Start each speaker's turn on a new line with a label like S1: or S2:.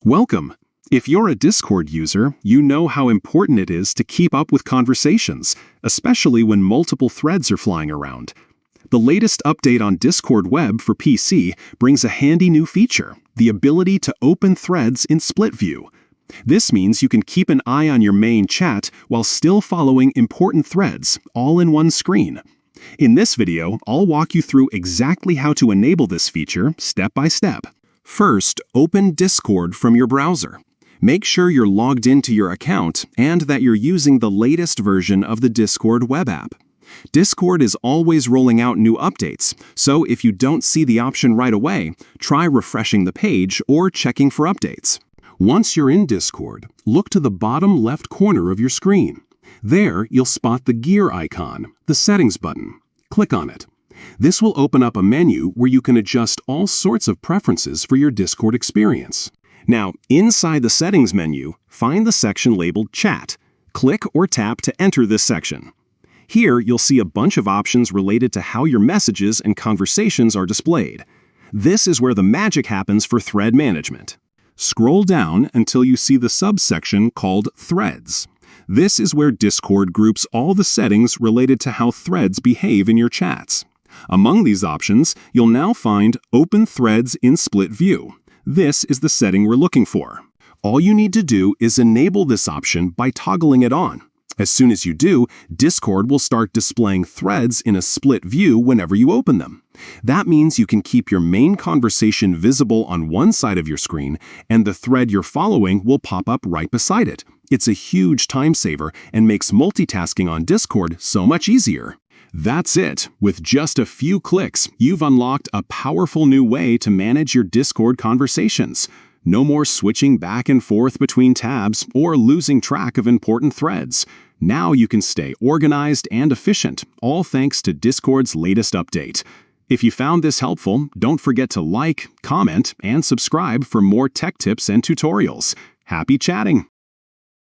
S1: Welcome! If you're a Discord user, you know how important it is to keep up with conversations, especially when multiple threads are flying around. The latest update on Discord Web for PC brings a handy new feature, the ability to open threads in split view. This means you can keep an eye on your main chat while still following important threads, all in one screen. In this video, I'll walk you through exactly how to enable this feature step by step. First, open Discord from your browser. Make sure you're logged into your account and that you're using the latest version of the Discord web app. Discord is always rolling out new updates, so if you don't see the option right away, try refreshing the page or checking for updates. Once you're in Discord, look to the bottom left corner of your screen. There, you'll spot the gear icon, the settings button. Click on it. This will open up a menu where you can adjust all sorts of preferences for your Discord experience. Now, inside the settings menu, find the section labeled Chat. Click or tap to enter this section. Here, you'll see a bunch of options related to how your messages and conversations are displayed. This is where the magic happens for thread management. Scroll down until you see the subsection called Threads. This is where Discord groups all the settings related to how threads behave in your chats. Among these options, you'll now find Open Threads in Split View. This is the setting we're looking for. All you need to do is enable this option by toggling it on. As soon as you do, Discord will start displaying threads in a split view whenever you open them. That means you can keep your main conversation visible on one side of your screen, and the thread you're following will pop up right beside it. It's a huge time saver and makes multitasking on Discord so much easier. That's it. With just a few clicks, you've unlocked a powerful new way to manage your Discord conversations. No more switching back and forth between tabs or losing track of important threads. Now you can stay organized and efficient, all thanks to Discord's latest update. If you found this helpful, don't forget to like, comment, and subscribe for more tech tips and tutorials. Happy chatting!